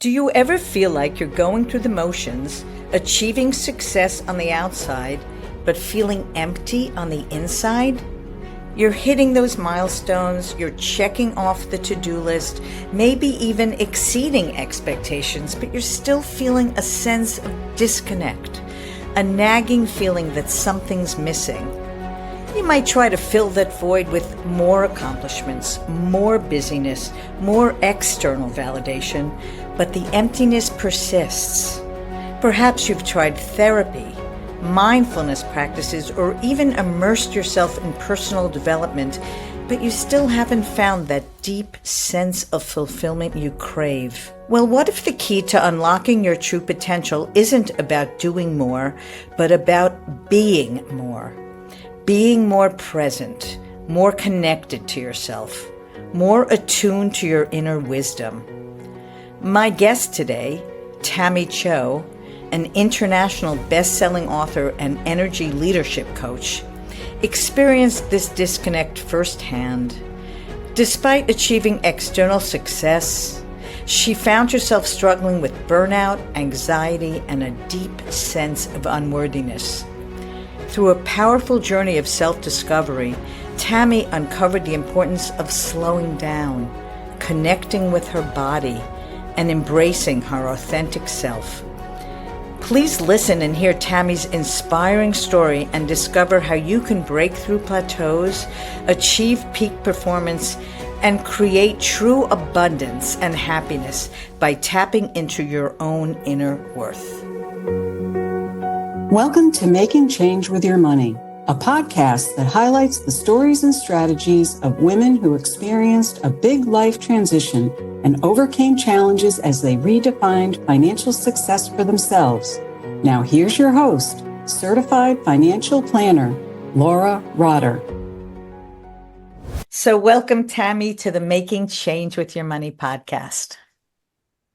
Do you ever feel like you're going through the motions, achieving success on the outside, but feeling empty on the inside? You're hitting those milestones, you're checking off the to-do list, maybe even exceeding expectations, but you're still feeling a sense of disconnect, a nagging feeling that something's missing. You might try to fill that void with more accomplishments, more busyness, more external validation, but the emptiness persists. Perhaps you've tried therapy, mindfulness practices, or even immersed yourself in personal development, but you still haven't found that deep sense of fulfillment you crave. Well, what if the key to unlocking your true potential isn't about doing more, but about being more? Being more present, more connected to yourself, more attuned to your inner wisdom. My guest today, Tammy Cho, an international best-selling author and energy leadership coach, experienced this disconnect firsthand. Despite achieving external success, she found herself struggling with burnout, anxiety, and a deep sense of unworthiness. Through a powerful journey of self-discovery, Tammy uncovered the importance of slowing down, connecting with her body, and embracing her authentic self. Please listen and hear Tammy's inspiring story and discover how you can break through plateaus, achieve peak performance, and create true abundance and happiness by tapping into your own inner worth. Welcome to Making Change with Your Money, a podcast that highlights the stories and strategies of women who experienced a big life transition and overcame challenges as they redefined financial success for themselves. Now here's your host, certified financial planner, Laura Rotter. So welcome, Tammy, to the Making Change with Your Money podcast.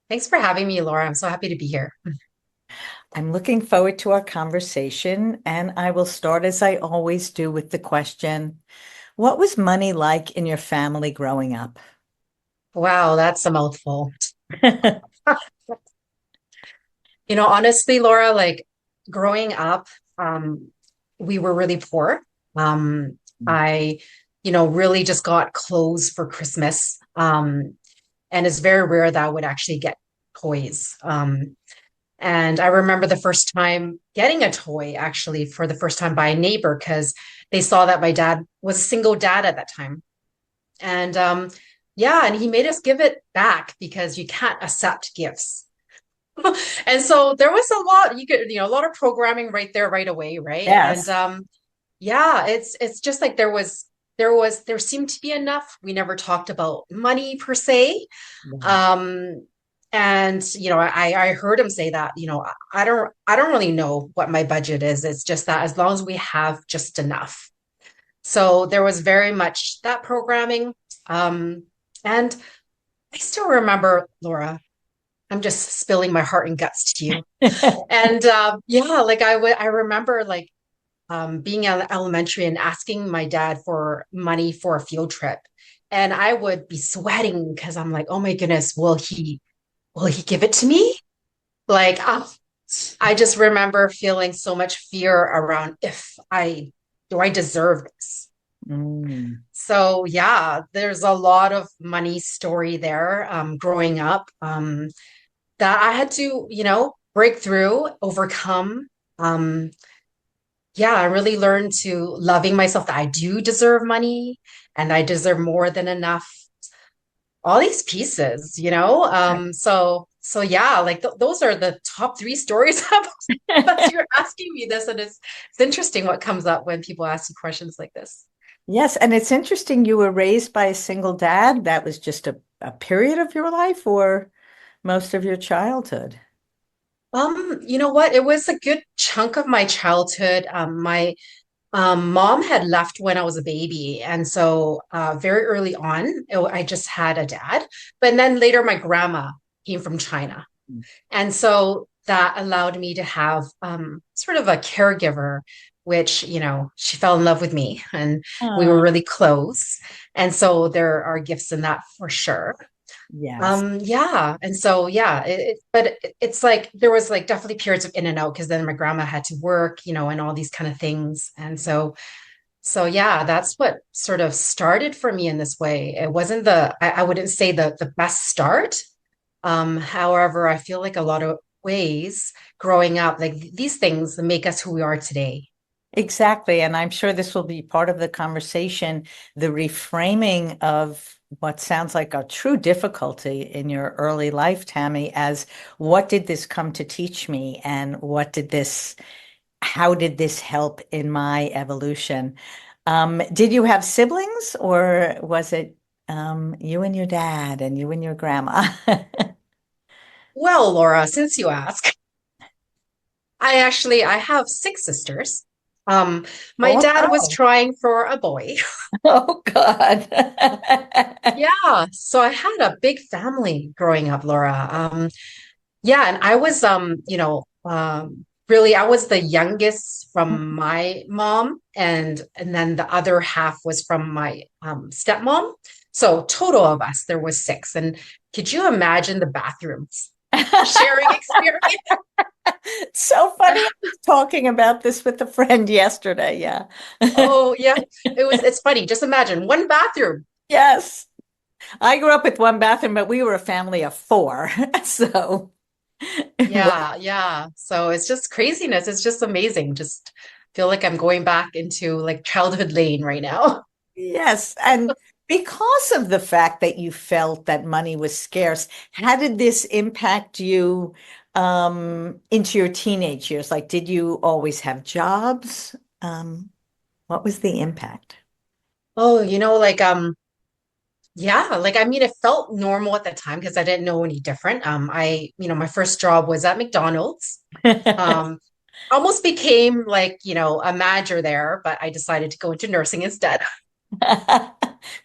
Thanks for having me, Laura. I'm so happy to be here. I'm looking forward to our conversation, and I will start as I always do with the question, what was money like in your family growing up? Wow, that's a mouthful. Honestly, Laura, like growing up, we were really poor. I, really just got clothes for Christmas. And it's very rare that I would actually get toys. And I remember the first time getting a toy, actually, for the first time by a neighbor, because they saw that my dad was a single dad at that time. And and he made us give it back because you can't accept gifts. And so there was a lot of programming right there right away, right? Yes. And it's just like there seemed to be enough. We never talked about money per se. I heard him say that, I don't really know what my budget is. It's just that as long as we have just enough. So there was very much that programming. And I still remember, Laura, I'm just spilling my heart and guts to you. And I remember being in elementary and asking my dad for money for a field trip. And I would be sweating because I'm like, oh my goodness, will he give it to me? I just remember feeling so much fear around do I deserve this? So there's a lot of money story there, growing up, that I had to, break through, overcome. I really learned to loving myself, that I do deserve money and I deserve more than enough. All these pieces, those are the top three stories that you're asking me this. And it's interesting what comes up when people ask you questions like this. Yes. And it's interesting you were raised by a single dad. That was just a period of your life or most of your childhood? You know what? It was a good chunk of my childhood. My mom had left when I was a baby. And so very early on, I just had a dad. But then later, my grandma came from China. And so that allowed me to have sort of a caregiver, which, she fell in love with me and we were really close. And so there are gifts in that for sure. Yes. Yeah. And so, yeah, it's like there was like definitely periods of in and out because then my grandma had to work, and all these kind of things. And so yeah, that's what sort of started for me in this way. It wasn't I wouldn't say the best start. However, I feel like a lot of ways growing up, like these things that make us who we are today. Exactly. And I'm sure this will be part of the conversation, the reframing of what sounds like a true difficulty in your early life, Tammy, as what did this come to teach me? And how did this help in my evolution? Did you have siblings or was it you and your dad and you and your grandma? Well, Laura, since you ask, I have six sisters. Um, my Oh, dad was no. trying for a boy. Oh, God. Yeah, so I had a big family growing up, Laura. Yeah, and I was really I was the youngest from my mom and then the other half was from my stepmom. So total of us, there was six. And could you imagine the bathrooms sharing experience? So funny. I was talking about this with a friend yesterday. Yeah. Oh yeah, it's funny. Just imagine one bathroom. Yes. I grew up with one bathroom, but we were a family of four. So, well, Yeah, yeah. So it's just craziness. It's just amazing. Just feel like I'm going back into like childhood lane right now. yes. And because of the fact that you felt that money was scarce, how did this impact you into your teenage years? Like, did you always have jobs? What was the impact? Oh, yeah, like I mean it felt normal at the time because I didn't know any different. My first job was at McDonald's. Um, almost became like, a manager there, but I decided to go into nursing instead.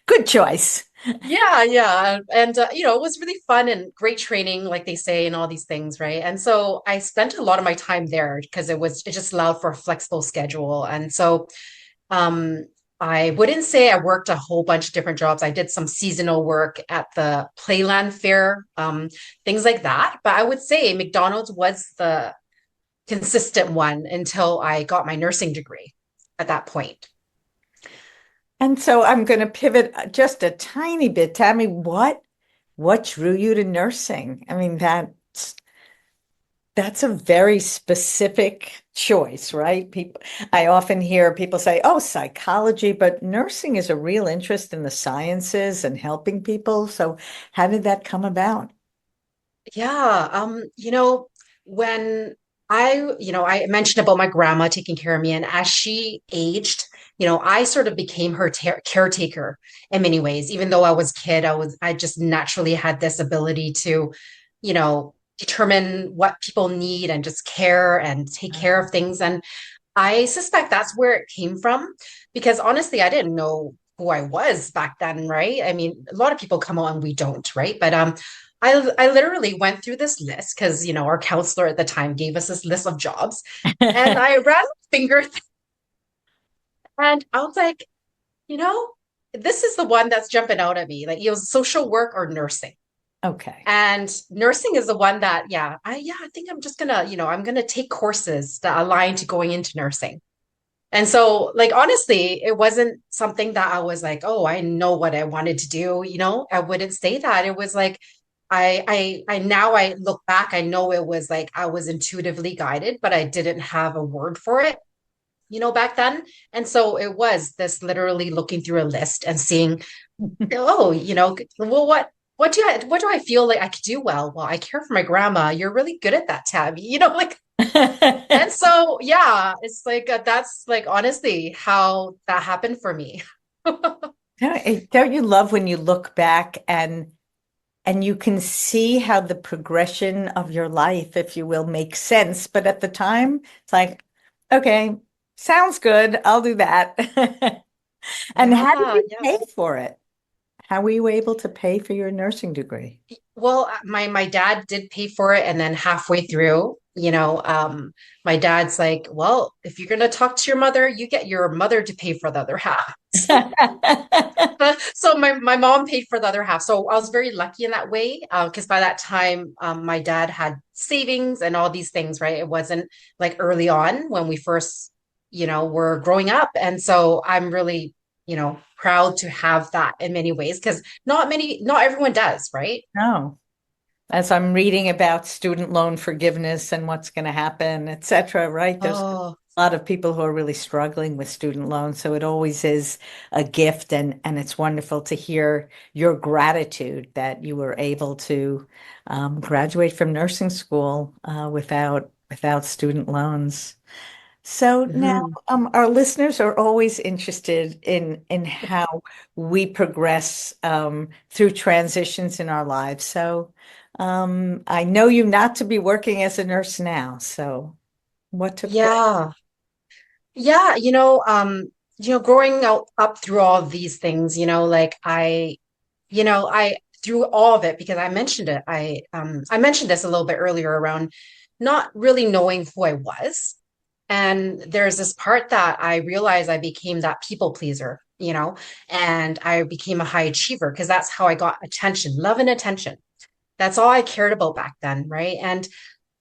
Good choice. Yeah, yeah. And it was really fun and great training, like they say, and all these things, right? And so I spent a lot of my time there because it just allowed for a flexible schedule. And so Um, I wouldn't say I worked a whole bunch of different jobs. I did some seasonal work at the Playland Fair, things like that. But I would say McDonald's was the consistent one until I got my nursing degree at that point. And so I'm going to pivot just a tiny bit. Tammy, what drew you to nursing? I mean, that's a very specific choice, right? I often hear people say, "Oh, psychology," but nursing is a real interest in the sciences and helping people. So, how did that come about? Yeah, when I mentioned about my grandma taking care of me, and as she aged, I sort of became her caretaker in many ways. Even though I was a kid, I just naturally had this ability to, determine what people need and just care and take care of things. And I suspect that's where it came from, because honestly, I didn't know who I was back then, right? I mean, a lot of people come out and we don't, right? But I literally went through this list because our counselor at the time gave us this list of jobs, and I ran my finger and I was like, you know, this is the one that's jumping out at me. Like, it was social work or nursing. Okay. And nursing is the one that, I think I'm just gonna, I'm gonna take courses that align to going into nursing. And so, like, honestly, it wasn't something that I was like, oh, I know what I wanted to do. I wouldn't say that. It was like, now I look back, I know it was like I was intuitively guided, but I didn't have a word for it, back then. And so it was this literally looking through a list and seeing, oh, well, what do I feel like I could do well? Well, I care for my grandma. You're really good at that, Tabby. Like, and so, yeah, it's like that's like honestly how that happened for me. Don't you love when you look back and you can see how the progression of your life, if you will, makes sense. But at the time, it's like, okay, sounds good. I'll do that. And how did Yeah, you yeah. pay for it? How were you able to pay for your nursing degree? Well, my dad did pay for it, and then halfway through, my dad's like, well, if you're going to talk to your mother, you get your mother to pay for the other half. So my mom paid for the other half. So I was very lucky in that way because by that time, my dad had savings and all these things, right? It wasn't like early on when we first, were growing up. And so I'm really, proud to have that in many ways because not everyone does, right? No. As I'm reading about student loan forgiveness and what's going to happen, et cetera, right? There's Oh, a lot of people who are really struggling with student loans. So it always is a gift, and it's wonderful to hear your gratitude that you were able to graduate from nursing school without student loans. So now, mhm. our listeners are always interested in how we progress through transitions in our lives. So, I know you not to be working as a nurse now. So, what took place? Yeah. Yeah, growing up through all of these things, like I through all of it because I mentioned it. I mentioned this a little bit earlier around not really knowing who I was. And there's this part that I realized I became that people pleaser, and I became a high achiever because that's how I got attention, love and attention. That's all I cared about back then, right? And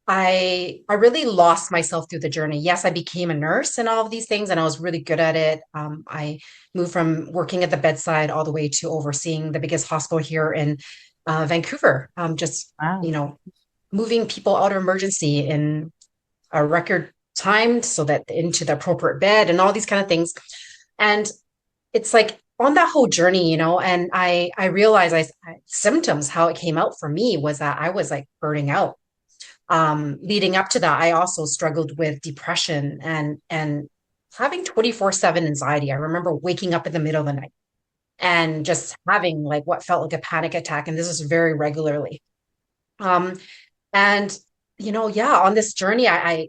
I really lost myself through the journey. Yes, I became a nurse and all of these things, and I was really good at it. I moved from working at the bedside all the way to overseeing the biggest hospital here in Vancouver. Just Wow. moving people out of emergency in a record time so that into the appropriate bed and all these kind of things. And it's like on that whole journey, and I realized symptoms how it came out for me was that I was like burning out leading up to that, I also struggled with depression and having 24/7 anxiety. I remember waking up in the middle of the night and just having like what felt like a panic attack. And this is very regularly. Um, and yeah, on this journey, I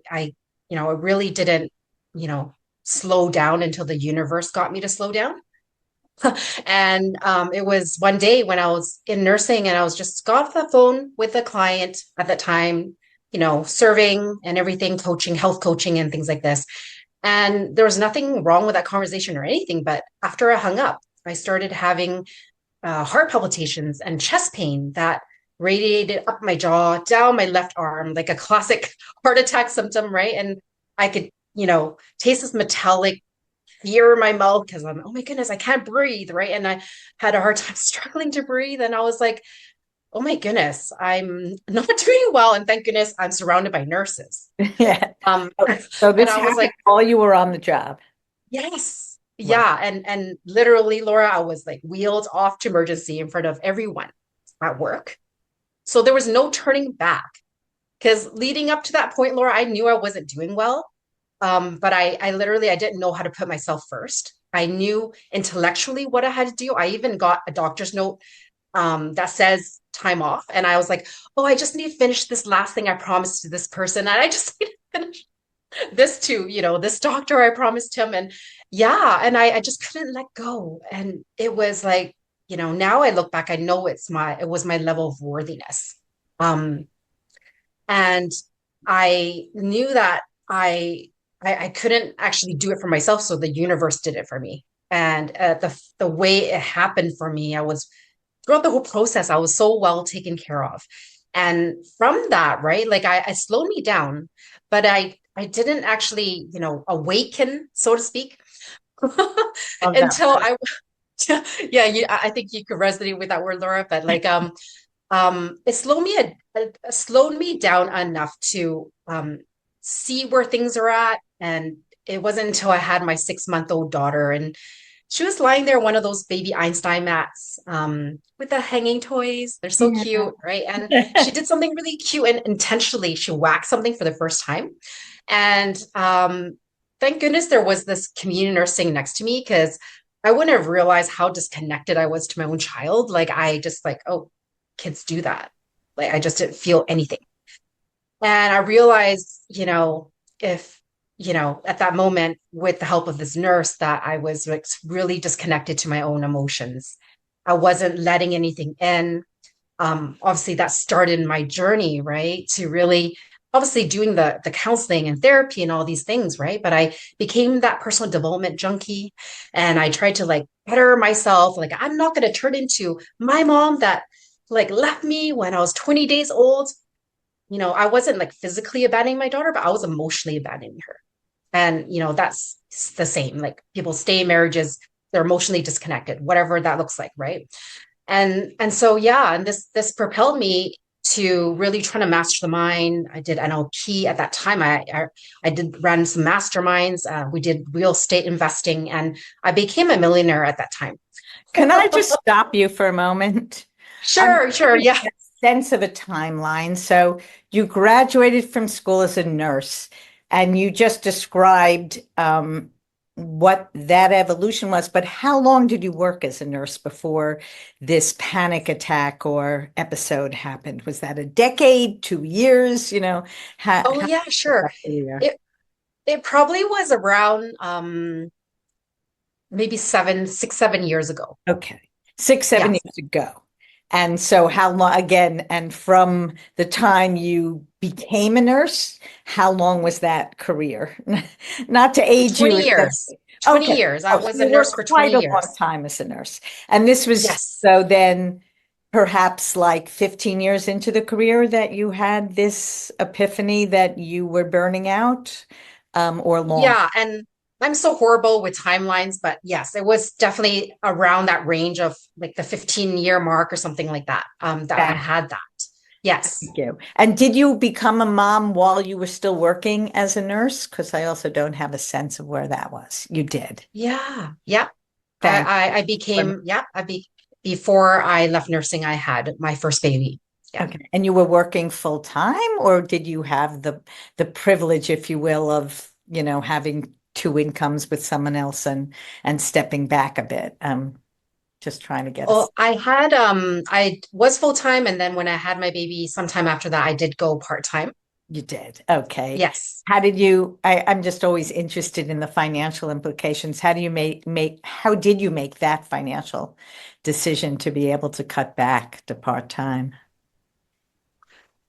really didn't, you know, slow down until the universe got me to slow down. And it was one day when I was in nursing and I was just got off the phone with a client at that time, serving and everything, coaching, health coaching, and things like this. And there was nothing wrong with that conversation or anything. But after I hung up, I started having heart palpitations and chest pain that radiated up my jaw, down my left arm, like a classic heart attack symptom, right? And I could, taste this metallic fear in my mouth because I'm, oh my goodness, I can't breathe, right? And I had a hard time struggling to breathe. And I was like, oh my goodness, I'm not doing well. And thank goodness I'm surrounded by nurses. Yeah. Um, So and this I was happened like, while you were on the job. yes. Wow. Yeah. And literally, Laura, I was like wheeled off to emergency in front of everyone at work. So there was no turning back. Because leading up to that point, Laura, I knew I wasn't doing well. But I literally I didn't know how to put myself first. I knew intellectually what I had to do. I even got a doctor's note that says time off. And I was like, oh, I just need to finish this last thing I promised to this person. And I just need to finish this to, this doctor I promised him. And yeah, and I just couldn't let go. And it was like, now I look back, I know it was my level of worthiness. Um, and I knew that I couldn't actually do it for myself, so the universe did it for me. And the way it happened for me, I was throughout the whole process, I was so well taken care of. And from that, right, like I slowed me down, but I didn't actually, awaken, so to speak, Love that. until I yeah, I think you could resonate with that word, Laura. But like it slowed me down enough to see where things are at. And it wasn't until I had my 6-month-old daughter, and she was lying there, one of those baby Einstein mats with the hanging toys. They're so cute, right? And she did something really cute and intentionally, she whacked something for the first time. And thank goodness there was this community nurse sitting next to me because I wouldn't have realized how disconnected I was to my own child. Like I just like, oh, kids do that. Like I just didn't feel anything. And I realized, if, at that moment with the help of this nurse that I was like really disconnected to my own emotions. I wasn't letting anything in. Obviously that started my journey, right? To really obviously doing the counseling and therapy and all these things, right? But I became that personal development junkie, and I tried to like better myself. Like I'm not going to turn into my mom that like left me when I was 20 days old. I wasn't like physically abandoning my daughter, but I was emotionally abandoning her. And, that's the same. Like people stay in marriages, they're emotionally disconnected, whatever that looks like, right? And so yeah, and this propelled me to really trying to master the mind. I did NLP at that time. I did ran some masterminds. We did real estate investing, and I became a millionaire at that time. Can I just stop you for a moment? I'm Sure, trying sure, to yeah. get a sense of a timeline. So you graduated from school as a nurse, and you just described what that evolution was. But how long did you work as a nurse before this panic attack or episode happened? Was that a decade, 2 years? Oh How yeah, was sure. that career? It probably was around maybe 7 years ago. Okay. Six, seven Yes. years ago. And so how long again, and from the time you became a nurse, how long was that career? Not to age you 20 years. essentially. 20 Okay. years. I Oh, so was a you were nurse for quite 20 a long years. time as a nurse. And this was Yes. so then perhaps like 15 years into the career that you had this epiphany that you were burning out, or longer. Yeah, and I'm so horrible with timelines, but yes, it was definitely around that range of like the 15-year mark or something like that. That I had that. Yes. Thank you. And did you become a mom while you were still working as a nurse? Because I also don't have a sense of where that was. You did. Yeah. Yeah. Thank I you. became, yeah, before I left nursing, I had my first baby. Yeah. Okay. And you were working full time, or did you have the privilege, if you will, of, having two incomes with someone else and stepping back a bit? Just trying to get us. Well, I was full time, and then when I had my baby, sometime after that, I did go part time. You did. Okay. Yes. How did you, I'm just always interested in the financial implications. How do you how did you make that financial decision to be able to cut back to part-time?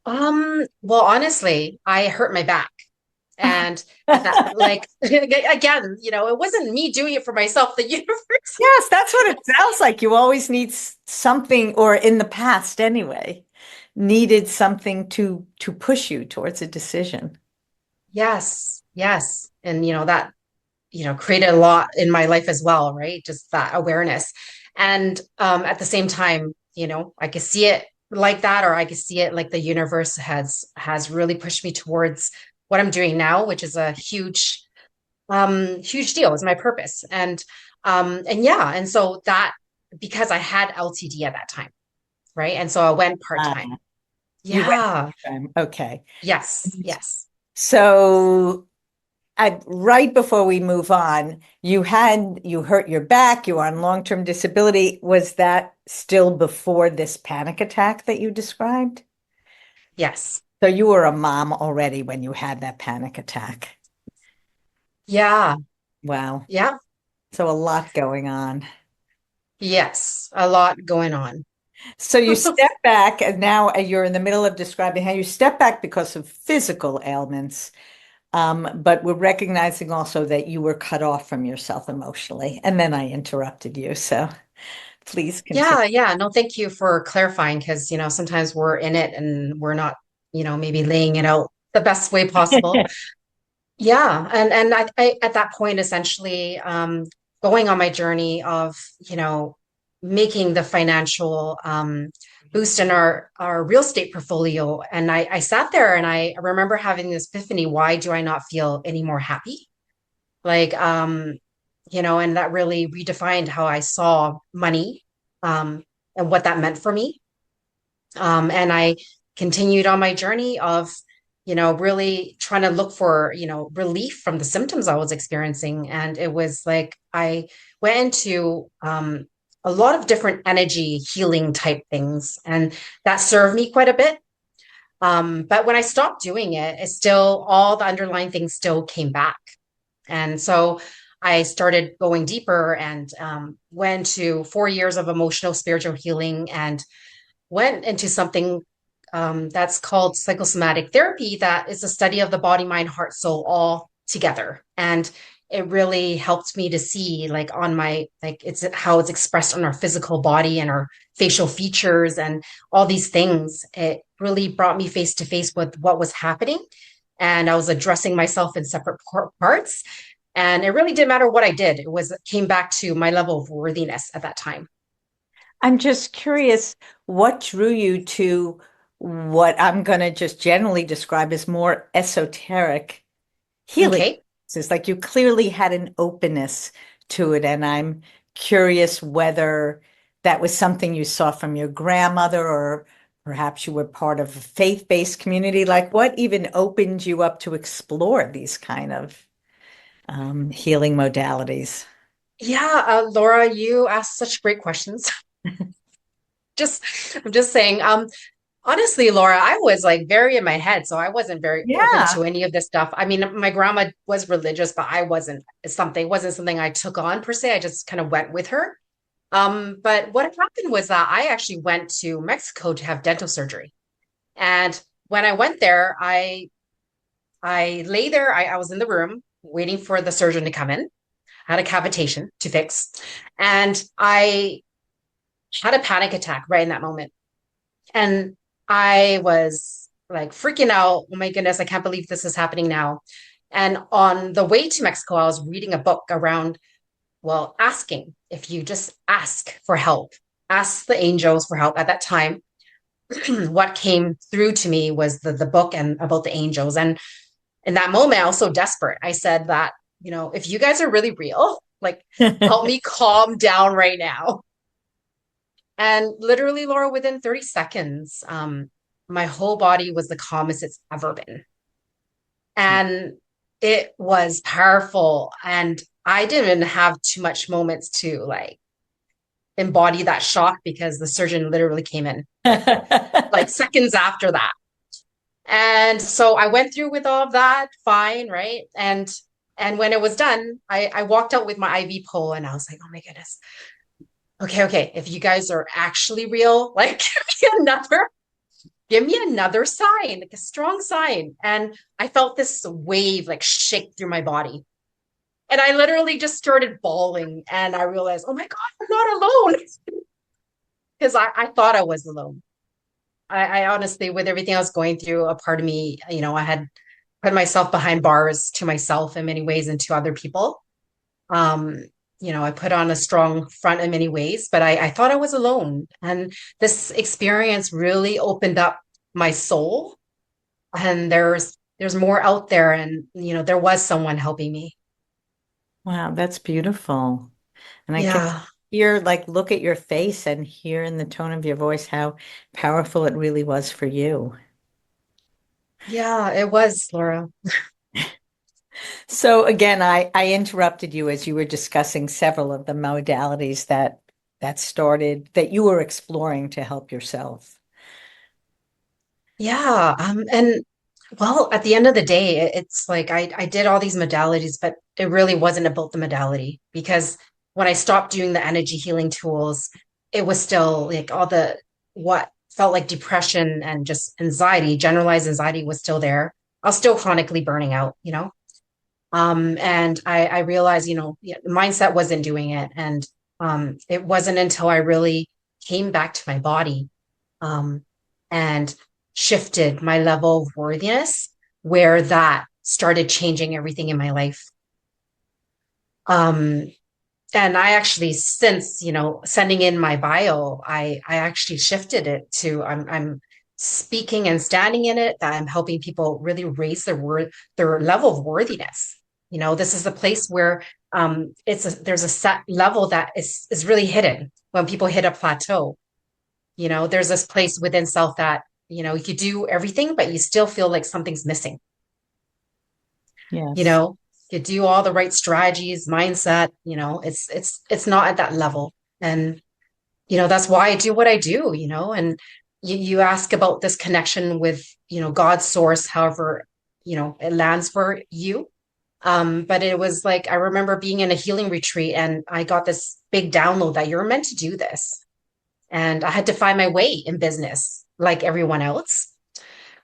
Well, honestly, I hurt my back. And at that, like, again, it wasn't me doing it for myself, the universe. Yes, that's what it sounds like. You always need something, or in the past anyway, needed something to push you towards a decision. Yes, yes. And, that, created a lot in my life as well, right? Just that awareness. And at the same time, I could see it like that, or I could see it like the universe has really pushed me towards what I'm doing now, which is a huge deal, is my purpose. And yeah, and so that, because I had LTD at that time, right? And so I went Uh, part-time. you went Yeah. part-time. Okay. Yes. Yes. So right before we move on, you hurt your back, you were on long-term disability. Was that still before this panic attack that you described? Yes. So you were a mom already when you had that panic attack. Yeah. Wow. Yeah. So a lot going on. Yes. A lot going on. So you step back, and now you're in the middle of describing how you step back because of physical ailments. But we're recognizing also that you were cut off from yourself emotionally. And then I interrupted you. So please continue. Yeah. Yeah. No, thank you for clarifying, because, sometimes we're in it and we're not, maybe laying it out the best way possible. Yeah. And I at that point, essentially, going on my journey of, making the financial boost in our real estate portfolio. And I sat there and I remember having this epiphany, why do I not feel any more happy? Like, and that really redefined how I saw money, and what that meant for me. And I continued on my journey of, really trying to look for, relief from the symptoms I was experiencing. And it was like I went into a lot of different energy healing type things, and that served me quite a bit. But when I stopped doing it, it still, all the underlying things still came back. And so I started going deeper, and went to 4 years of emotional spiritual healing, and went into something that's called psychosomatic therapy. That is a study of the body, mind, heart, soul all together. And it really helped me to see like on my, like it's how it's expressed on our physical body and our facial features and all these things. It really brought me face to face with what was happening. And I was addressing myself in separate parts. And it really didn't matter what I did. It came back to my level of worthiness at that time. I'm just curious, what drew you to what I'm going to just generally describe as more esoteric healing? Okay. It's like you clearly had an openness to it, and I'm curious whether that was something you saw from your grandmother, or perhaps you were part of a faith-based community. Like, what even opened you up to explore these kind of healing modalities? Yeah, Laura, you asked such great questions. Just, I'm just saying, honestly, Laura, I was like very in my head, so I wasn't very open Yeah. to any of this stuff. I mean, my grandma was religious, but I wasn't wasn't something I took on per se. I just kind of went with her. But what happened was that I actually went to Mexico to have dental surgery. And when I went there, I lay there, I was in the room waiting for the surgeon to come in. I had a cavitation to fix. And I had a panic attack right in that moment. And I was like freaking out. Oh my goodness, I can't believe this is happening now. And on the way to Mexico, I was reading a book around, well, asking if you just ask for help, ask the angels for help. At that time, what came through to me was the book and about the angels. And in that moment, I was so desperate. I said that, if you guys are really real, like help me calm down right now. And literally, Laura, within 30 seconds, my whole body was the calmest it's ever been. And it was powerful. And I didn't have too much moments to like embody that shock because the surgeon literally came in like seconds after that. And so I went through with all of that, fine, right? And when it was done, I walked out with my IV pole and I was like, oh my goodness. Okay. If you guys are actually real, like give me another sign, like a strong sign. And I felt this wave like shake through my body. And I literally just started bawling and I realized, oh my God, I'm not alone. Because I thought I was alone. I honestly, with everything I was going through, a part of me, I had put myself behind bars to myself in many ways and to other people. Um, I put on a strong front in many ways, but I thought I was alone. And this experience really opened up my soul. And there's more out there, and there was someone helping me. Wow, that's beautiful. And I can Yeah. hear, like, look at your face and hear in the tone of your voice how powerful it really was for you. Yeah, it was, Laura. So again, I interrupted you as you were discussing several of the modalities that started that you were exploring to help yourself. Yeah. And well, at the end of the day, it's like I did all these modalities, but it really wasn't about the modality because when I stopped doing the energy healing tools, it was still like all the what felt like depression and just anxiety, generalized anxiety was still there. I was still chronically burning out. And I realized, yeah, the mindset wasn't doing it. And it wasn't until I really came back to my body um, and shifted my level of worthiness where that started changing everything in my life. Um, and I actually, since, sending in my bio, I actually shifted it to I'm speaking and standing in it, that I'm helping people really raise their level of worthiness. This is a place where there's a set level that is really hidden when people hit a plateau. There's this place within self that, you could do everything, but you still feel like something's missing. You Yes. know, you do all the right strategies, mindset, it's not at that level. And, that's why I do what I do, and you ask about this connection with, God's source, however, it lands for you. But it was like, I remember being in a healing retreat and I got this big download that you're meant to do this. And I had to find my way in business. like everyone else.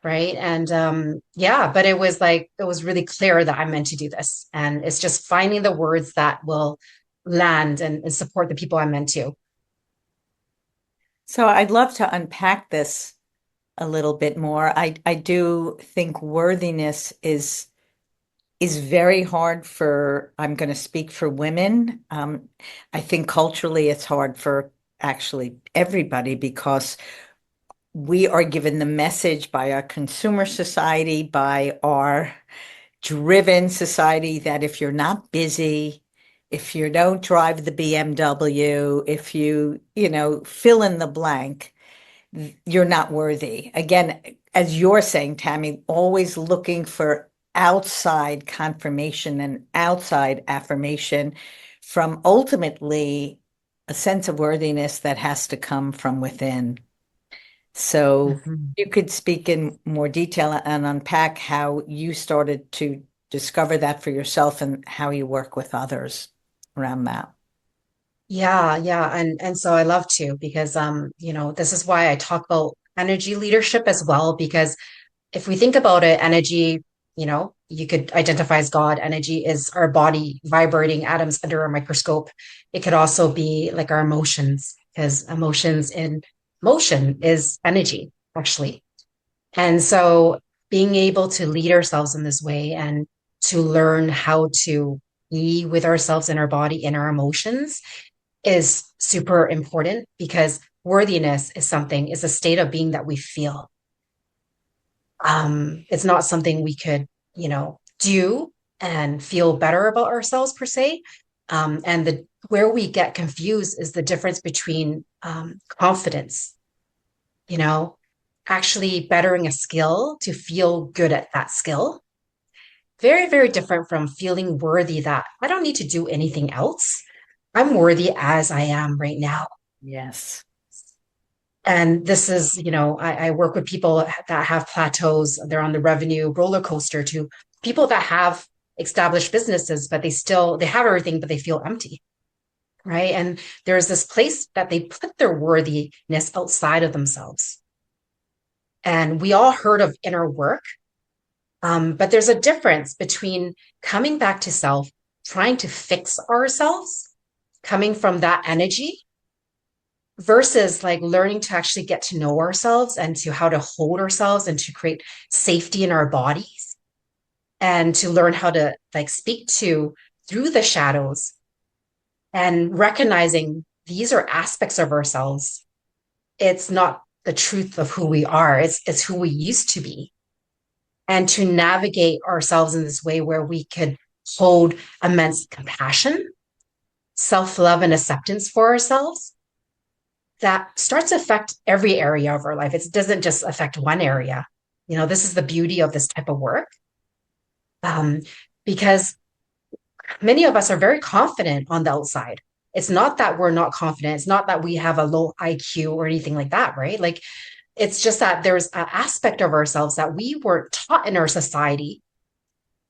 Right. And yeah, but it was like, it was really clear that I'm meant to do this. And it's just finding the words that will land and support the people I'm meant to. So I'd love to unpack this a little bit more. I do think worthiness is very hard for, I'm going to speak for women. I think culturally it's hard for actually everybody because we are given the message by our consumer society, by our driven society that if you're not busy, if you don't drive the BMW, if fill in the blank, you're not worthy. Again, as you're saying, Tammy, always looking for outside confirmation and outside affirmation from ultimately a sense of worthiness that has to come from within. So Mhm. you could speak in more detail and unpack how you started to discover that for yourself and how you work with others around that. Yeah, yeah. And so I love to because this is why I talk about energy leadership as well, because if we think about it, energy, you could identify as God. Energy is our body vibrating atoms under a microscope. It could also be like our emotions, because emotions in motion is energy, actually. And so being able to lead ourselves in this way and to learn how to be with ourselves in our body, in our emotions is super important because worthiness is a state of being that we feel. It's not something we could, do and feel better about ourselves per se. And the where we get confused is the difference between confidence, you know, actually bettering a skill to feel good at that skill. Very, very different from feeling worthy that I don't need to do anything else. I'm worthy as I am right now. Yes. And this is, I work with people that have plateaus. They're on the revenue roller coaster to people that have established businesses, but they have everything, but they feel empty. Right. And there's this place that they put their worthiness outside of themselves. And we all heard of inner work. But there's a difference between coming back to self, trying to fix ourselves, coming from that energy versus like learning to actually get to know ourselves and to how to hold ourselves and to create safety in our bodies and to learn how to like speak to through the shadows and recognizing these are aspects of ourselves. It's not the truth of who we are. It's who we used to be. And to navigate ourselves in this way where we could hold immense compassion, self-love and acceptance for ourselves that starts to affect every area of our life. It doesn't just affect one area. This is the beauty of this type of work. Um, because many of us are very confident on the outside. It's not that we're not confident. It's not that we have a low IQ or anything like that, right? Like it's just that there's an aspect of ourselves that we weren't taught in our society,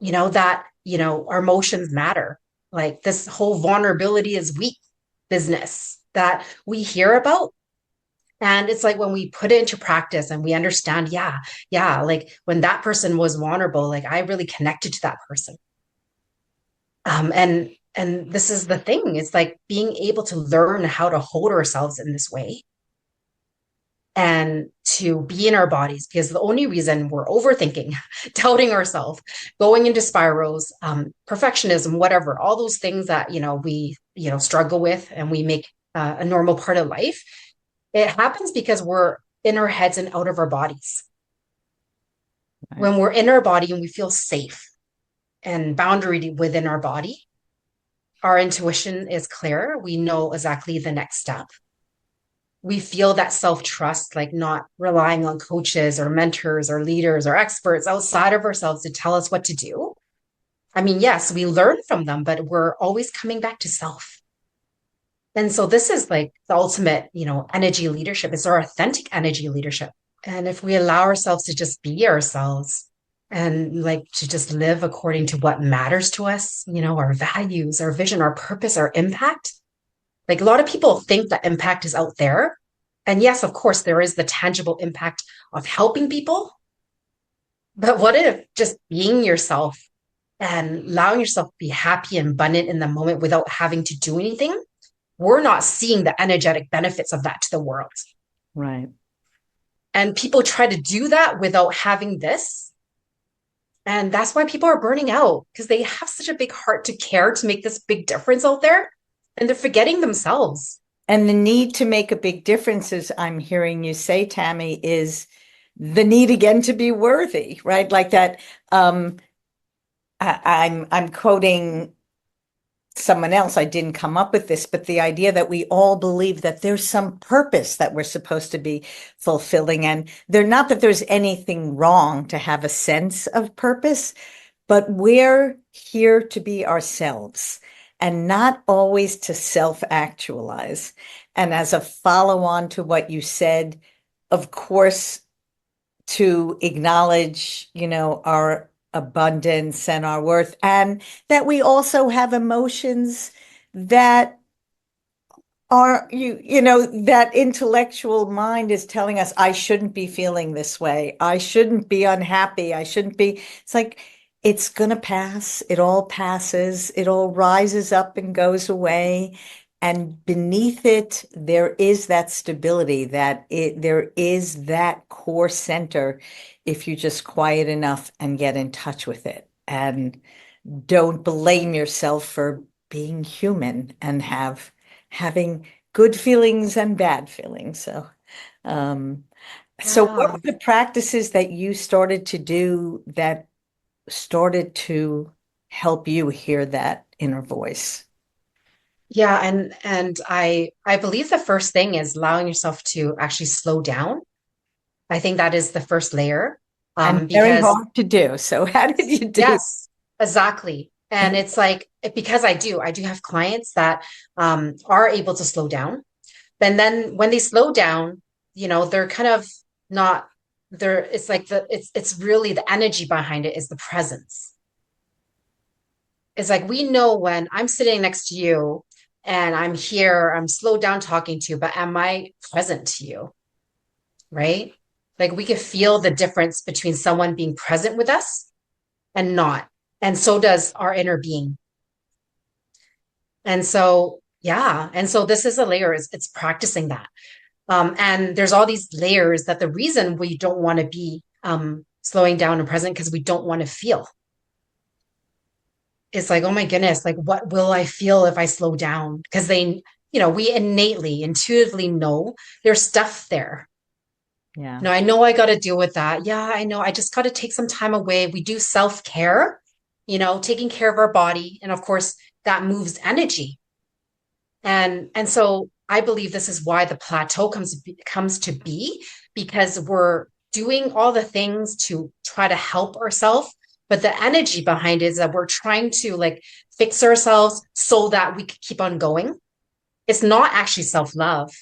that, our emotions matter. Like this whole vulnerability is weak business that we hear about. And it's like when we put it into practice and we understand, yeah, like when that person was vulnerable, like I really connected to that person. And this is the thing. It's like being able to learn how to hold ourselves in this way and to be in our bodies because the only reason we're overthinking, doubting ourselves, going into spirals, perfectionism, whatever, all those things that, we, struggle with and we make a normal part of life, it happens because we're in our heads and out of our bodies. Right. When we're in our body and we feel safe and boundary within our body, our intuition is clear. We know exactly the next step. We feel that self-trust, like not relying on coaches or mentors or leaders or experts outside of ourselves to tell us what to do. I mean, yes, we learn from them, but we're always coming back to self. And so this is like the ultimate, energy leadership. It's our authentic energy leadership. And if we allow ourselves to just be ourselves and like to just live according to what matters to us, our values, our vision, our purpose, our impact. Like a lot of people think that impact is out there, And yes, of course, there is the tangible impact of helping people. But what if just being yourself and allowing yourself to be happy and abundant in the moment without having to do anything? We're not seeing the energetic benefits of that to the world. Right. And people try to do that without having this. And that's why people are burning out because they have such a big heart to care to make this big difference out there. And they're forgetting themselves. And the need to make a big difference, as I'm hearing you say, Tammy, is the need again to be worthy, right? Like that. I'm quoting someone else. I didn't come up with this, but the idea that we all believe that there's some purpose that we're supposed to be fulfilling. And they're not that there's anything wrong to have a sense of purpose, but we're here to be ourselves and not always to self-actualize. And as a follow-on to what you said, of course, to acknowledge, our abundance and our worth, and that we also have emotions that are that intellectual mind is telling us I shouldn't be feeling this way. I shouldn't be unhappy. I shouldn't be. It's like it's going to pass. It all passes. It all rises up and goes away. And beneath it, there is that stability, there is that core center if you just quiet enough and get in touch with it. And don't blame yourself for being human and having good feelings and bad feelings. So what Yeah. were the practices that you started to do that started to help you hear that inner voice? Yeah, and I believe the first thing is allowing yourself to actually slow down. I think that is the first layer. And very Because hard to do. So how did you do? yes, exactly. And it's like because I do have clients that are able to slow down. And then when they slow down, they're kind of not they're it's like it's really the energy behind it is the presence. It's like we know when I'm sitting next to you and I'm here, I'm slowed down talking to you, but am I present to you? Right? Like we could feel the difference between someone being present with us and not. And so does our inner being. And so, yeah. And so this is a layer, it's practicing that. And there's all these layers that the reason we don't want to be slowing down and present because we don't want to feel. It's like, oh my goodness, like what will I feel if I slow down? Because we innately, intuitively know there's stuff there. Yeah. I know I got to deal with that. Yeah, I know. I just got to take some time away. We do self-care, taking care of our body. And of course, that moves energy. And so I believe this is why the plateau comes to be because we're doing all the things to try to help ourselves, but the energy behind it is that we're trying to like fix ourselves so that we could keep on going. It's not actually self-love.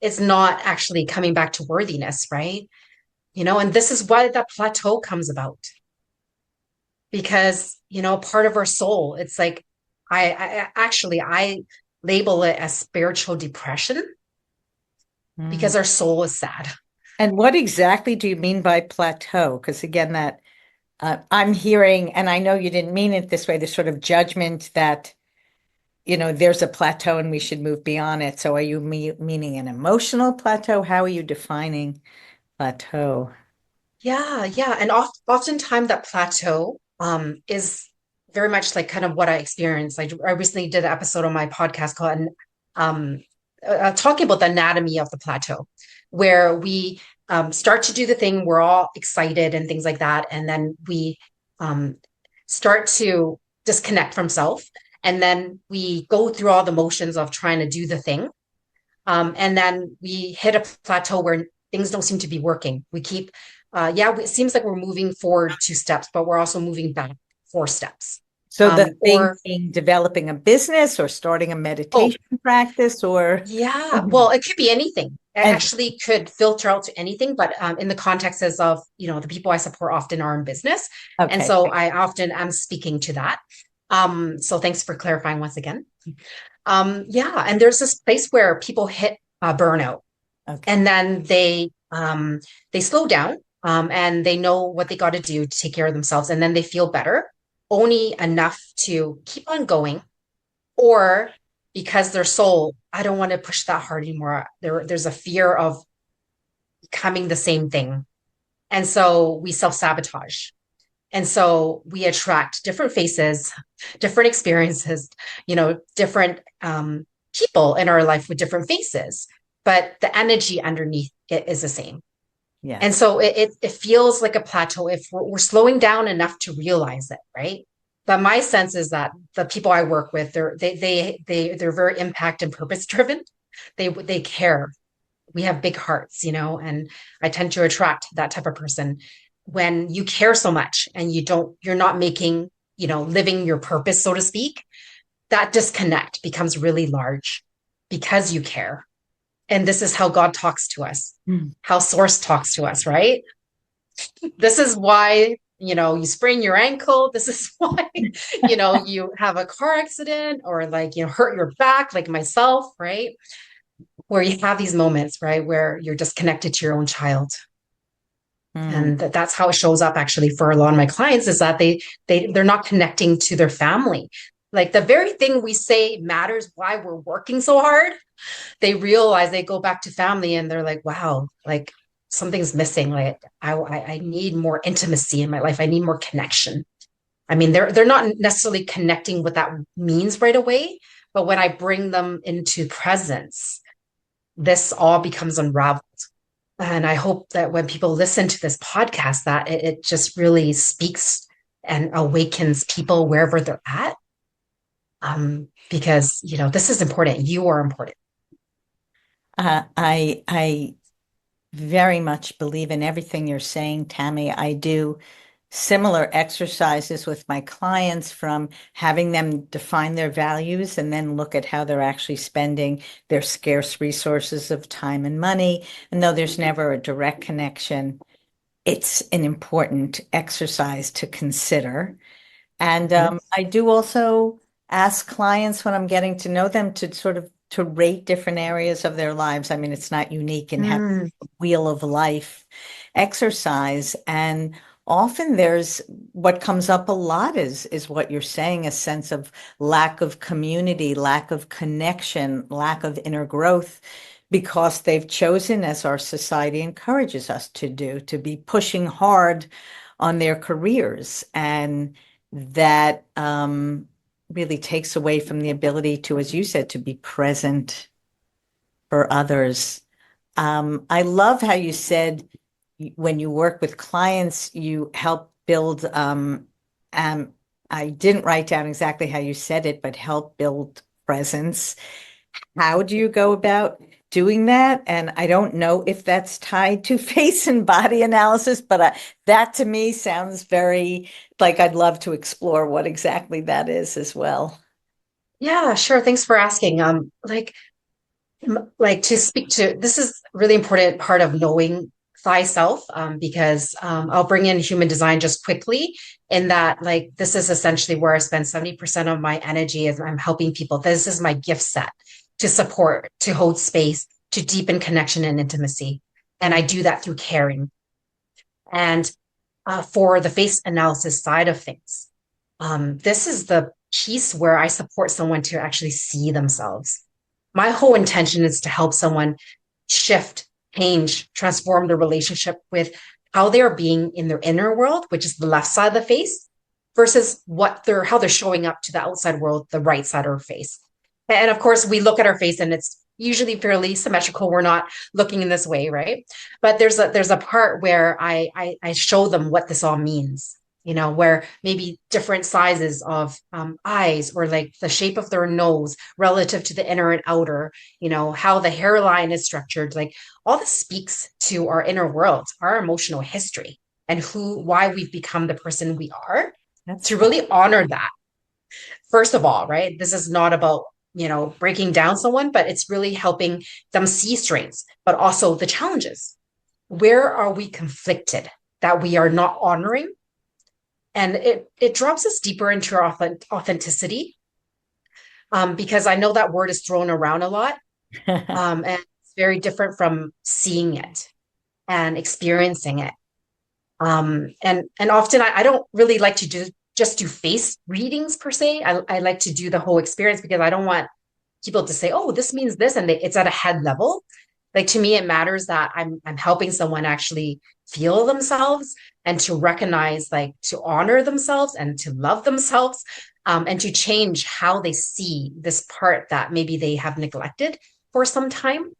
It's not actually coming back to worthiness, right? And this is why that plateau comes about. Because, part of our soul, it's like I label it as spiritual depression Mm. because our soul is sad. And what exactly do you mean by plateau? Because again, that I'm hearing, and I know you didn't mean it this way, the sort of judgment that, there's a plateau and we should move beyond it. So are you meaning an emotional plateau? How are you defining plateau? Yeah, yeah. And oftentimes that plateau is very much like kind of what I experienced. I recently did an episode on my podcast called um, talking about the anatomy of the plateau, where we start to do the thing, we're all excited and things like that. And then we um, start to disconnect from self. And then we go through all the motions of trying to do the thing. And then we hit a plateau where things don't seem to be working. We keep, it seems like we're moving forward 2 steps, but we're also moving back 4 steps. So the thing Or, being developing a business or starting a oh, meditation practice or yeah, Mhm. well, it could be anything. It and actually could filter out to anything, but in the context as of, the people I support often are in business. And okay. so I often am speaking to that. So thanks for clarifying once again. Yeah, and there's this place where people hit burnout. Okay. And then they slow down, and they know what they got to do to take care of themselves, and then they feel better, only enough to keep on going, or because their soul, I don't want to push that hard anymore. There's a fear of becoming the same thing. And so we self-sabotage. And so we attract different faces, different experiences, different people in our life with different faces, but the energy underneath it is the same. And Yes. so it feels like a plateau if we're slowing down enough to realize it, right? But my sense is that the people I work with, they're very impact and purpose driven. They care. We have big hearts, and I tend to attract that type of person. When you care so much and you're not making, living your purpose, so to speak, that disconnect becomes really large because you care. And this is how God talks to us, Mm. how source talks to us, right? This is why, you sprain your ankle. This is why, you have a car accident or like, hurt your back, like myself, right? Where you have these moments, right, where you're disconnected to your own child. Mm. And that's how it shows up actually for a lot of my clients, is that they're not connecting to their family. Like the very thing we say matters, why we're working so hard, they realize, they go back to family and they're like, wow, like something's missing. Like I need more intimacy in my life. I need more connection. I mean, they're not necessarily connecting what that means right away, but when I bring them into presence, this all becomes unraveled. And I hope that when people listen to this podcast, that it just really speaks and awakens people wherever they're at. Because, this is important. You are important. I very much believe in everything you're saying, Tammy. I do similar exercises with my clients, from having them define their values and then look at how they're actually spending their scarce resources of time and money. And though there's never a direct connection, it's an important exercise to consider. And Yes. I do also ask clients when I'm getting to know them to sort of to rate different areas of their lives. I mean, it's not unique in having Mm, a wheel of life exercise. And often there's what comes up a lot is what you're saying, a sense of lack of community, lack of connection, lack of inner growth, because they've chosen, as our society encourages us to do, to be pushing hard on their careers. And that really takes away from the ability to, as you said, to be present for others. I love how you said when you work with clients, you help build, um, I didn't write down exactly how you said it, but help build presence. How do you go about doing that? And I don't know if that's tied to face and body analysis, but that to me sounds very like I'd love to explore what exactly that is as well. yeah, sure. Thanks for asking. Like to speak to, this is really important part of knowing thyself, because I'll bring in human design just quickly, in that like this is essentially where I spend 70% of my energy, as I'm helping people. This is my gift set, to support, to hold space, to deepen connection and intimacy. And I do that through caring. And for the face analysis side of things, this is the piece where I support someone to actually see themselves. My whole intention is to help someone shift, change, transform their relationship with how they're being in their inner world, which is the left side of the face, versus how they're showing up to the outside world, the right side of our face. And of course, we look at our face and it's usually fairly symmetrical. We're not looking in this way, right? But there's a part where I show them what this all means. Where maybe different sizes of eyes, or like the shape of their nose relative to the inner and outer, how the hairline is structured. Like all this speaks to our inner world, our emotional history, and why we've become the person we are, That's to fun. really honor that. First of all, right? This is not about, breaking down someone, but it's really helping them see strengths, but also the challenges. Where are we conflicted that we are not honoring? And it drops us deeper into our authenticity, because I know that word is thrown around a lot. And It's very different from seeing it and experiencing it. And often I don't really like to do face readings per se. I like to do the whole experience because I don't want people to say, "Oh, this means this," and it's at a head level. Like to me, it matters that I'm helping someone actually feel themselves and to recognize, like to honor themselves and to love themselves, and to change how they see this part that maybe they have neglected for some time.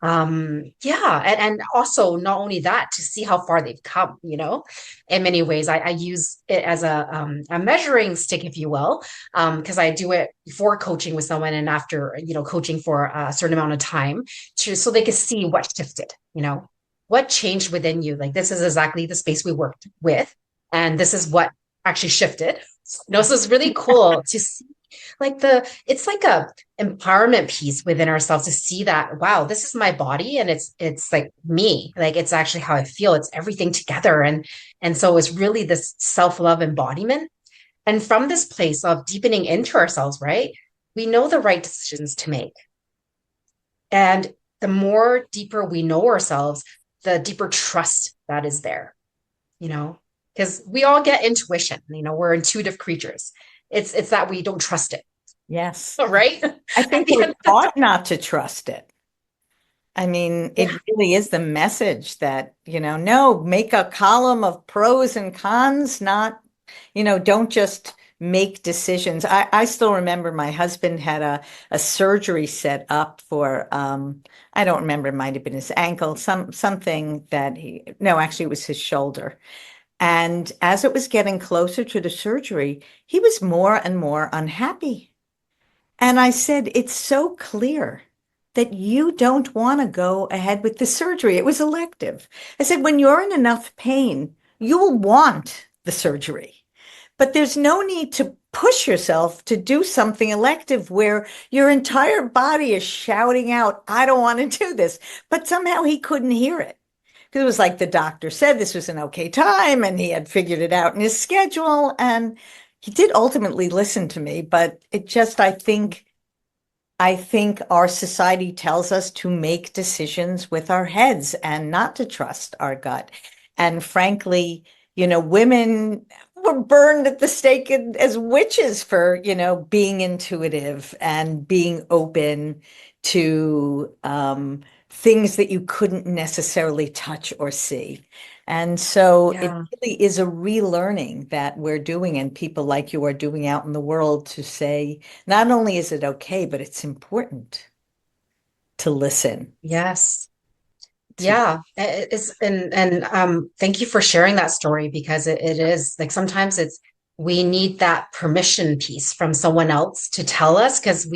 Yeah, and also not only that, to see how far they've come, in many ways. I use it as a measuring stick, if you will, because I do it before coaching with someone and after, coaching for a certain amount of time so they can see what shifted, what changed within you. Like this is exactly the space we worked with, and this is what actually shifted. So it's really cool to see like it's like a empowerment piece within ourselves to see that, wow, this is my body and it's like me, like it's actually how I feel, it's everything together. And so it's really this self-love embodiment, and from this place of deepening into ourselves, right, we know the right decisions to make, and the more deeper we know ourselves, the deeper trust that is there, because we all get intuition, we're intuitive creatures. It's that we don't trust it. Yes. Right? I think we're taught not to trust it. I mean, it really is the message that, no, make a column of pros and cons, not, don't just make decisions. I still remember my husband had a surgery set up for, I don't remember, it might have been his ankle, something that no, actually it was his shoulder. And as it was getting closer to the surgery, he was more and more unhappy. And I said, it's so clear that you don't want to go ahead with the surgery. It was elective. I said, when you're in enough pain, you will want the surgery. But there's no need to push yourself to do something elective where your entire body is shouting out, I don't want to do this. But somehow he couldn't hear it. Because it was like the doctor said this was an okay time and he had figured it out in his schedule. And he did ultimately listen to me, but it just, I think our society tells us to make decisions with our heads and not to trust our gut. And frankly, women were burned at the stake as witches for, being intuitive and being open to things that you couldn't necessarily touch or see. And so it really is a relearning that we're doing, and people like you are doing out in the world to say, not only is it okay, but it's important to listen. Yes. Yeah. It's and thank you for sharing that story, because it is like sometimes we need that permission piece from someone else to tell us, because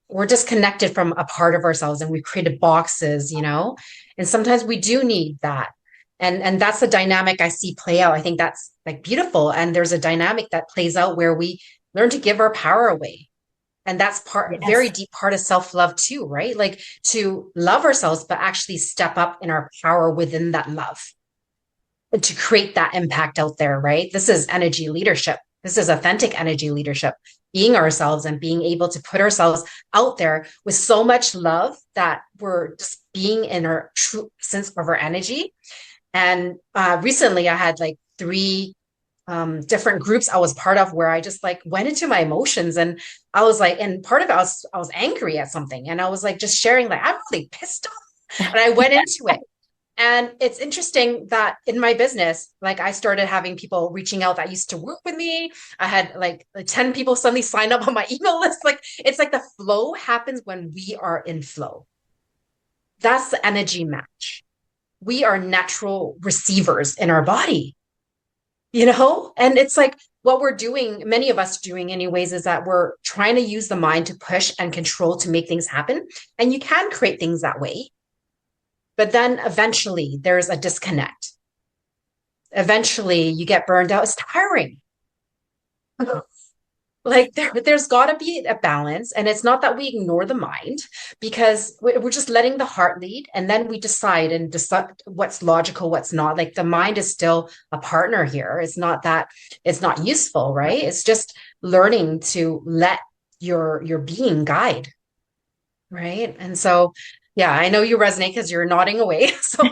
we're disconnected from a part of ourselves and we've created boxes, and sometimes we do need that. And that's the dynamic I see play out. I think that's like beautiful. And there's a dynamic that plays out where we learn to give our power away. And that's very deep part of self-love too, right? Like to love ourselves, but actually step up in our power within that love and to create that impact out there, right? This is energy leadership. This is authentic energy leadership, being ourselves and being able to put ourselves out there with so much love that we're just being in our true sense of our energy. And recently I had like 3 different groups I was part of where I just like went into my emotions, and I was like, and part of it I was angry at something, and I was like just sharing like I'm really pissed off, and I went into it. And it's interesting that in my business, like I started having people reaching out that used to work with me. I had like 10 people suddenly sign up on my email list. Like it's like the flow happens when we are in flow. That's the energy match. We are natural receivers in our body, and it's like what we're doing, many of us doing anyways, is that we're trying to use the mind to push and control to make things happen. And you can create things that way. But then eventually there's a disconnect. Eventually you get burned out. It's tiring. Like there's got to be a balance. And it's not that we ignore the mind, because we're just letting the heart lead. And then we decide what's logical, what's not. Like the mind is still a partner here. It's not that it's not useful, right? It's just learning to let your being guide. Right. And so Yeah, I know you resonate because you're nodding away. So,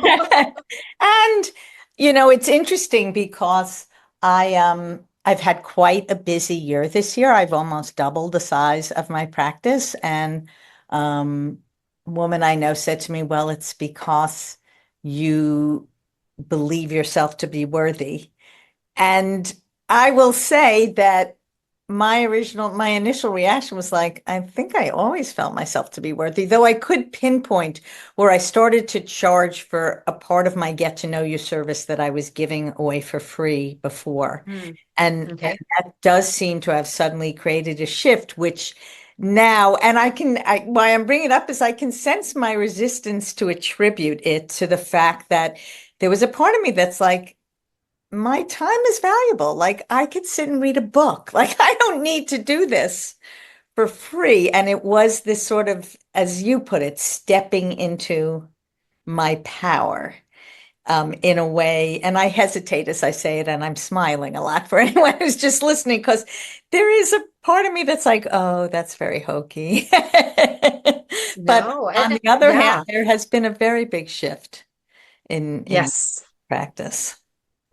And it's interesting because I've had quite a busy year this year. I've almost doubled the size of my practice, and um woman I know said to me, "Well, it's because you believe yourself to be worthy." And I will say that my initial reaction was like, I think I always felt myself to be worthy, though I could pinpoint where I started to charge for a part of my get to know you service that I was giving away for free before. hmm, And okay. that does seem to have suddenly created a shift, which now, and why I'm bringing it up is I can sense my resistance to attribute it to the fact that there was a part of me that's like, my time is valuable. Like I could sit and read a book. Like I don't need to do this for free. And it was this sort of, as you put it, stepping into my power in a way. And I hesitate as I say it, and I'm smiling a lot for anyone who's just listening, because there is a part of me that's like, oh, that's very hokey. But No, on the other hand, yeah, there has been a very big shift in yes. practice.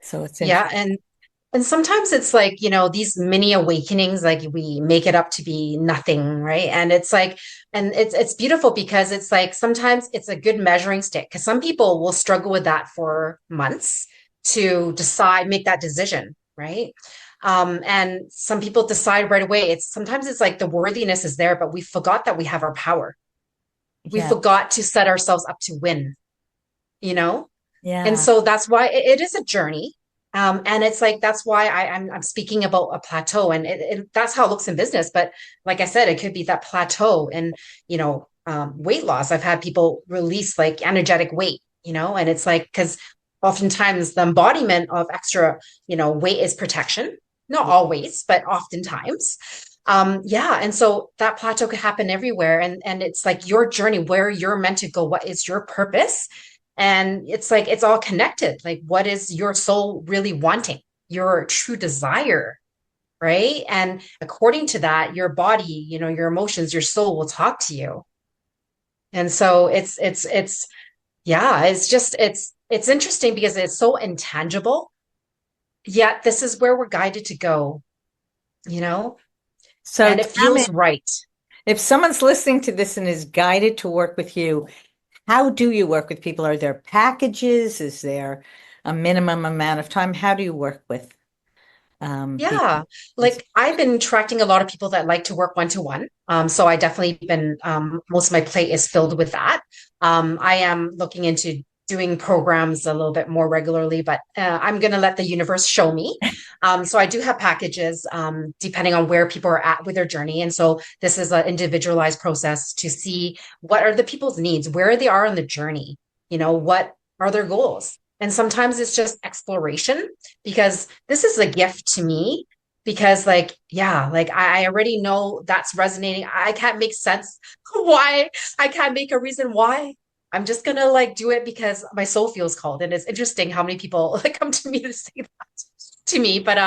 So it's Yeah, interesting. and sometimes it's like, these mini awakenings, like we make it up to be nothing, right? And it's like, and it's beautiful because it's like sometimes it's a good measuring stick because some people will struggle with that for months to decide, make that decision, right? And some people decide right away. It's like the worthiness is there, but we forgot that we have our power. We Yeah. forgot to set ourselves up to win, you know? And Yeah. so that's why it is a journey. And it's like that's why I'm speaking about a plateau, and that's how it looks in business. But like I said, it could be that plateau and weight loss. I've had people release like energetic weight, and it's like because oftentimes the embodiment of extra weight is protection. Not Yeah. always, but oftentimes. Yeah, and so that plateau could happen everywhere, and it's like your journey, where you're meant to go, what is your purpose, and it's like it's all connected. Like, what is your soul really wanting? Your true desire, right? And according to that, your body, your emotions, your soul will talk to you. And so yeah, it's interesting because it's so intangible, yet this is where we're guided to go, you know, So and it tell me, feels right. if someone's listening to this and is guided to work with you, how do you work with people? Are there packages? Is there a minimum amount of time? How do you work with people? Yeah, like I've been attracting a lot of people that like to work one to one. So I definitely been most of my plate is filled with that. I am looking into doing programs a little bit more regularly, but I'm going to let the universe show me. So I do have packages depending on where people are at with their journey, and so this is an individualized process to see what are the people's needs, where they are on the journey. What are their goals, and sometimes it's just exploration because this is a gift to me because like yeah like I already know that's resonating. I can't make sense why. I can't make a reason why. I'm just gonna like do it because my soul feels called, and it's interesting how many people like come to me to say that to me. But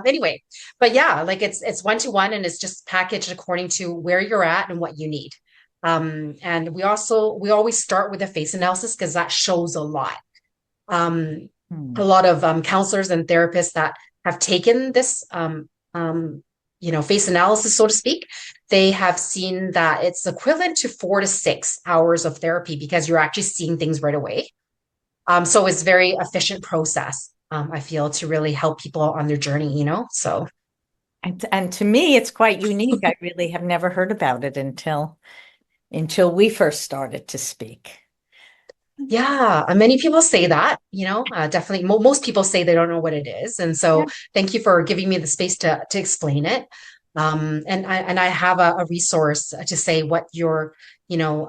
anyway, but yeah, like it's one to one, and it's just packaged according to where you're at and what you need. And we always start with a face analysis because that shows um, Hmm. a lot of counselors and therapists that have taken this, face analysis, so to speak. They have seen that it's equivalent to 4 to 6 hours of therapy because you're actually seeing things right away. So it's very efficient process. I feel to really help people on their journey. So And to me, it's quite unique. I really have never heard about it until we first started to speak. yeah, many people say that. Definitely most people say they don't know what it is, and Yeah. so thank you for giving me the space to explain it. And I have a resource to say what your, you know,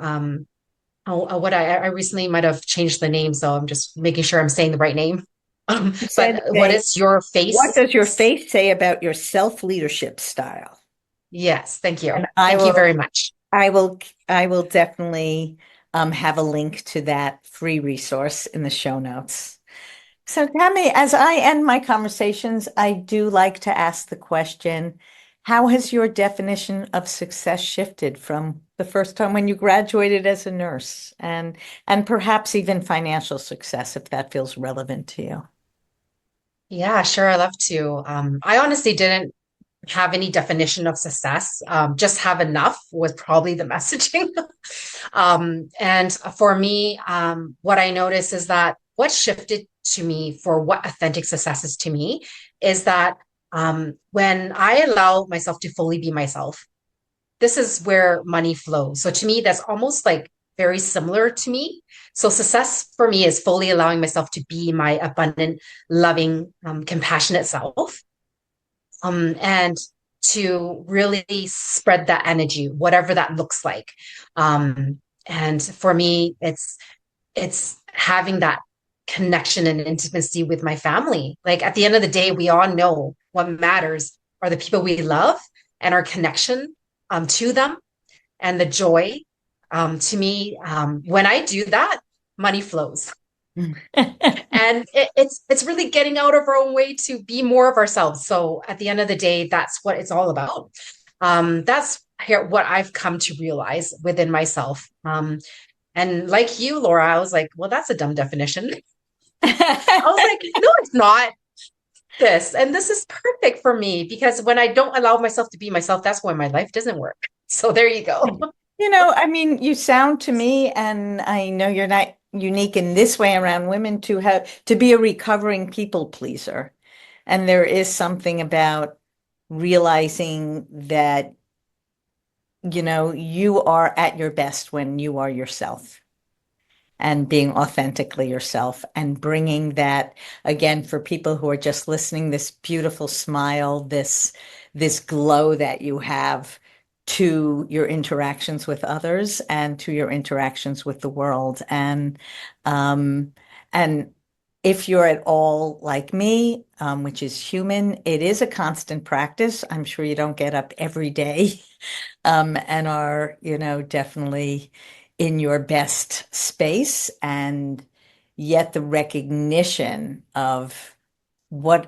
what I recently might have changed the name, so I'm just making sure I'm saying the right name. You said, But what is your what face? does your faith say about your self-leadership style? Yes, thank you. And I Thank you will very much. I will I will definitely have a link to that free resource in the show notes. So, Tammy, as I end my conversations, I do like to ask the question, how has your definition of success shifted from the the first time when you graduated as a nurse, and perhaps even financial success, if that feels relevant to you. Yeah, sure. I love to. I honestly didn't have any definition of success. Just have enough was probably the messaging. And for me, what I noticed is that what shifted to me for what authentic success is to me is that when I allow myself to fully be myself, this is where money flows. So to me, that's almost like very similar to me. So success for me is fully allowing myself to be my abundant, loving, compassionate self. And to really spread that energy, whatever that looks like. And for me, it's having that connection and intimacy with my family. Like at the end of the day, we all know what matters are the people we love and our connection to them and the joy. To me, when I do that, money flows. And it's really getting out of our own way to be more of ourselves. So at the end of the day, that's what it's all about. That's what I've come to realize within myself. And like you, Laura, I was like, well, that's a dumb definition. I was like, no, it's not this. And this is perfect for me because when I don't allow myself to be myself, that's when my life doesn't work. So there you go. I mean, you sound to me, and I know you're not unique in this way around women, to be a recovering people pleaser. And there is something about realizing that, you are at your best when you are yourself and being authentically yourself and bringing that, again, for people who are just listening, this beautiful smile, this glow that you have to your interactions with others and to your interactions with the world. And if you're at all like me, which is human, it is a constant practice. I'm sure you don't get up every day, and are, definitely in your best space. And yet the recognition of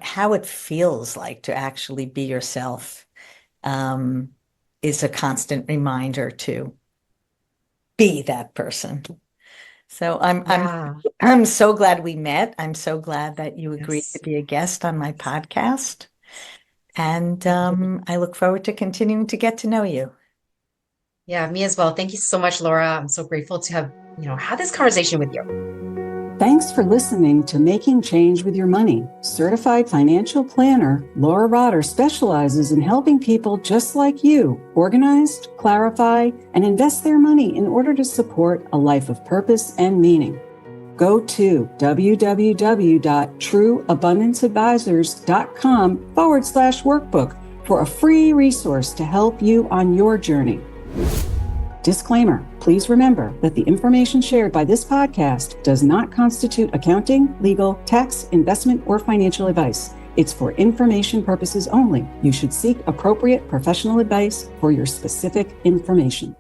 how it feels like to actually be yourself, is a constant reminder to be that person. So Yeah. I'm so glad we met. I'm so glad that you agreed to Yes. be a guest on my podcast. And I look forward to continuing to get to know you. Yeah, me as well. Thank you so much, Laura. I'm so grateful to have, had this conversation with you. Thanks for listening to Making Change with Your Money. Certified financial planner Laura Rotter specializes in helping people just like you organize, clarify, and invest their money in order to support a life of purpose and meaning. Go to www.trueabundanceadvisors.com/workbook for a free resource to help you on your journey. Disclaimer, please remember that the information shared by this podcast does not constitute accounting, legal, tax, investment, or financial advice. It's for information purposes only. You should seek appropriate professional advice for your specific information.